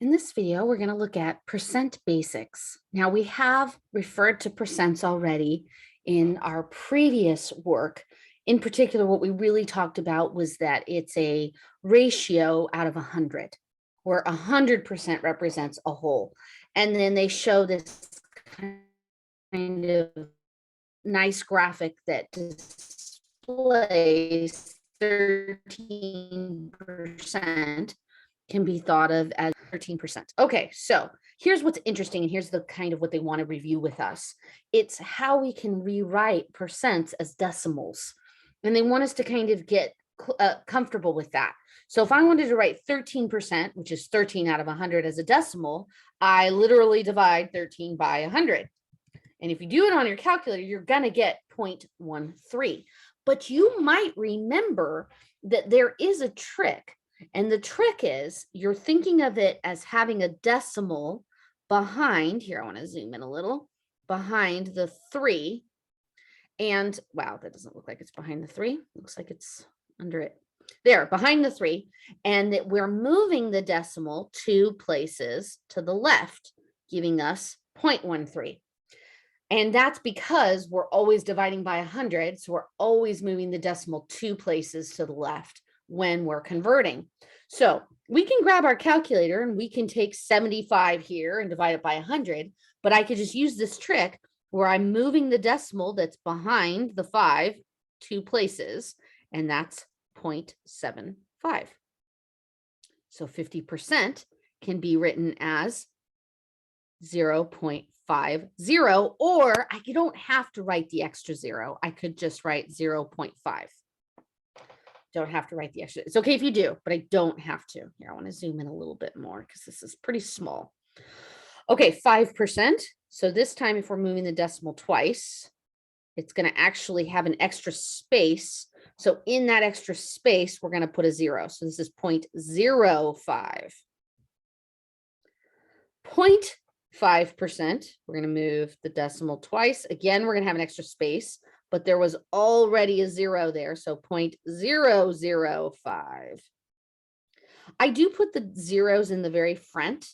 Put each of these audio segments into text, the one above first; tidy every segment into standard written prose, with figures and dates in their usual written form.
In this video, we're going to look at percent basics. Now, we have referred to percents already in our previous work. In particular, what we really talked about was that it's a ratio out of 100, where 100% represents a whole. And then they show this kind of nice graphic that displays 13% can be thought of as 13%. Okay, so here's what's interesting, and here's the kind of what they want to review with us. It's how we can rewrite percents as decimals. And they want us to kind of get comfortable with that. So if I wanted to write 13%, which is 13 out of 100 as a decimal, I literally divide 13 by 100. And if you do it on your calculator, you're going to get 0.13. But you might remember that there is a trick. And the trick is you're thinking of it as having a decimal behind, here I want to zoom in a little, behind the 3. And wow, that doesn't look like it's behind the 3. Looks like it's under it. There, behind the 3. And that we're moving the decimal 2 places to the left, giving us 0.13. And that's because we're always dividing by 100. So we're always moving the decimal 2 places to the left when we're converting. So we can grab our calculator and we can take 75 here and divide it by 100, but I could just use this trick where I'm moving the decimal that's behind the 5 2 places, and that's 0.75. So 50% can be written as 0.50, or I don't have to write the extra 0. I could just write 0.5. Don't have to write the extra. It's okay if you do, but I don't have to. Here, I want to zoom in a little bit more because this is pretty small. Okay, 5%. So this time, if we're moving the decimal twice, it's going to actually have an extra space. So in that extra space, we're going to put a 0. So this is 0.05. 0.5%, we're going to move the decimal twice. Again, we're going to have an extra space, but there was already a 0 there, so 0.005. I do put the zeros in the very front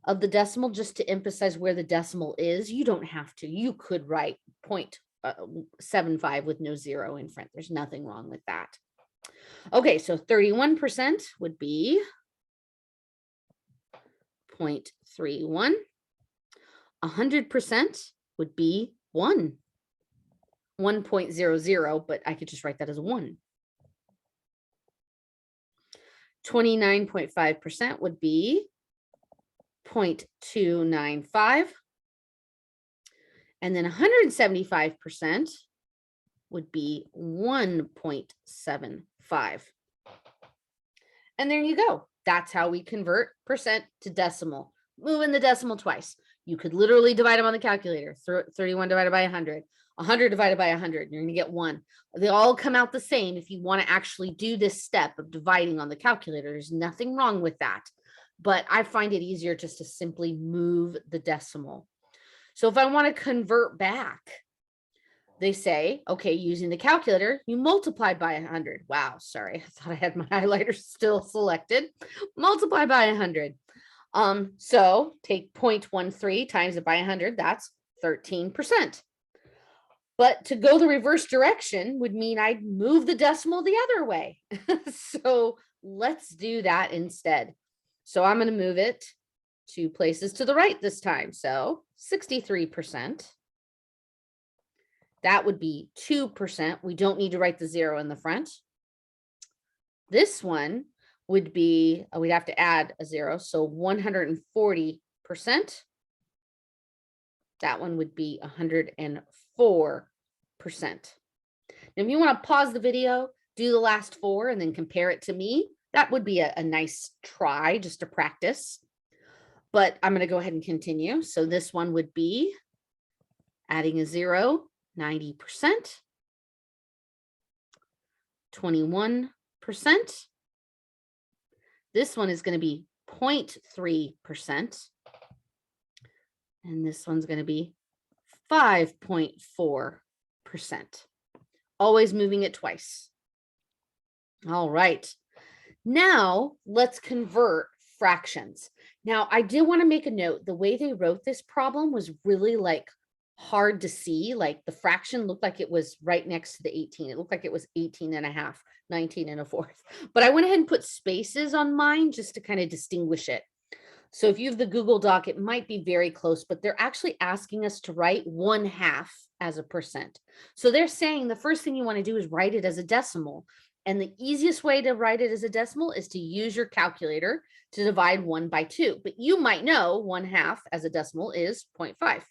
of the decimal just to emphasize where the decimal is. You don't have to. You could write 0.75 with no 0 in front. There's nothing wrong with that. Okay, so 31% would be 0.31. 100% would be 1.00, but I could just write that as 1. 29.5% would be 0.295. And then 175% would be 1.75. And there you go. That's how we convert percent to decimal. Moving the decimal twice. You could literally divide them on the calculator. 31 divided by 100. 100 divided by 100, you're going to get 1. They all come out the same if you want to actually do this step of dividing on the calculator. There's nothing wrong with that. But I find it easier just to simply move the decimal. So if I want to convert back, they say, okay, using the calculator, you multiply by 100. Wow, sorry. I thought I had my highlighter still selected. Multiply by 100. So take 0.13 times it by 100. That's 13%. But to go the reverse direction would mean I'd move the decimal the other way. So let's do that instead. So I'm going to move it 2 places to the right this time. So 63%. That would be 2%. We don't need to write the 0 in the front. This one would be, we'd have to add a 0. So 140%. That one would be 104%. Now, if you want to pause the video, do the last 4 and then compare it to me, that would be a nice try just to practice. But I'm going to go ahead and continue. So this one would be adding a 0, 90%, 21%. This one is going to be 0.3%. And this one's going to be 5.4%. Always moving it twice. All right. Now let's convert fractions. Now, I did want to make a note. The way they wrote this problem was really like hard to see. Like the fraction looked like it was right next to the 18. It looked like it was 18 and a half, 19 and a fourth. But I went ahead and put spaces on mine just to kind of distinguish it. So if you have the Google Doc, it might be very close, but they're actually asking us to write 1/2 as a percent. So they're saying the first thing you want to do is write it as a decimal. And the easiest way to write it as a decimal is to use your calculator to divide 1 by 2. But you might know 1/2 as a decimal is 0.5.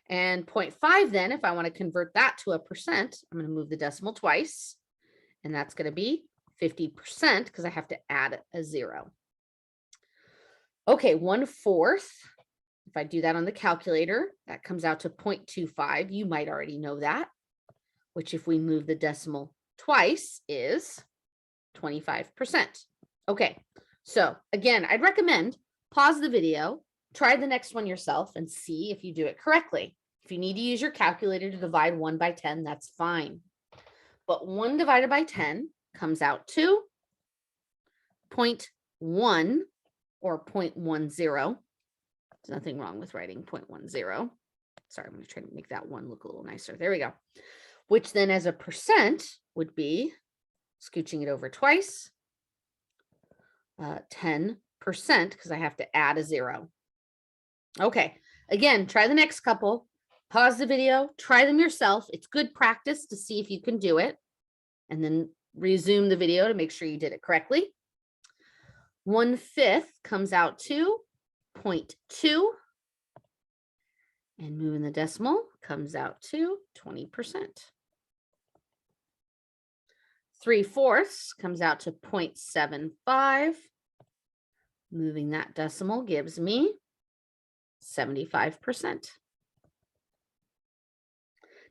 And 0.5 then, if I want to convert that to a percent, I'm going to move the decimal twice. And that's going to be 50% because I have to add a 0. Okay, 1/4. If I do that on the calculator, that comes out to 0.25. You might already know that, which if we move the decimal twice is 25%. Okay, so again, I'd recommend pause the video, try the next one yourself and see if you do it correctly. If you need to use your calculator to divide 1 by 10, that's fine. But 1 divided by 10 comes out to 0.1 or 0.10. There's nothing wrong with writing 0.10. Sorry, I'm going to try to make that one look a little nicer. There we go. Which then as a percent would be, scooching it over twice, 10% because I have to add a 0. Okay, again, try the next couple. Pause the video, try them yourself. It's good practice to see if you can do it. And then resume the video to make sure you did it correctly. 1/5 comes out to 0.2. And moving the decimal comes out to 20%. 3/4 comes out to 0.75. Moving that decimal gives me 75%.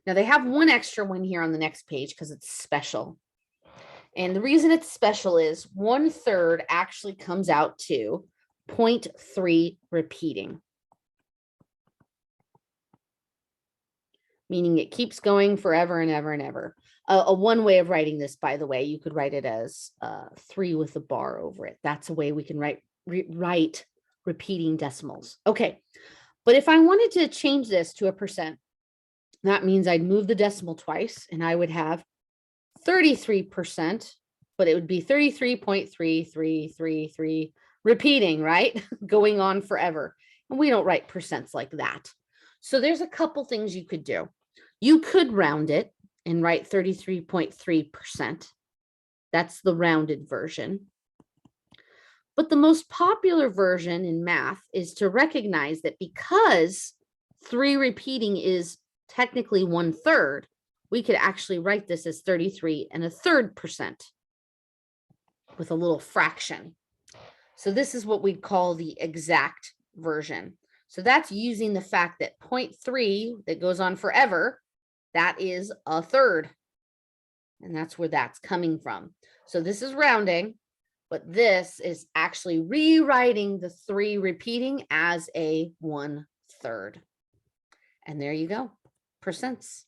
Now they have one extra one here on the next page because it's special. And the reason it's special is 1/3 actually comes out to 0.3 repeating. Meaning it keeps going forever and ever and ever. One way of writing this, by the way, you could write it as 3 with a bar over it. That's a way we can write repeating decimals. Okay, but if I wanted to change this to a percent, that means I'd move the decimal twice and I would have 33%, but it would be 33.3333 repeating, right? Going on forever. And we don't write percents like that. So there's a couple things you could do. You could round it and write 33.3%. That's the rounded version. But the most popular version in math is to recognize that because 3 repeating is technically 1/3, we could actually write this as 33.33% with a little fraction. So this is what we'd call the exact version. So that's using the fact that 0.3 that goes on forever, that is 1/3. And that's where that's coming from. So this is rounding, but this is actually rewriting the 3 repeating as a 1/3. And there you go, percents.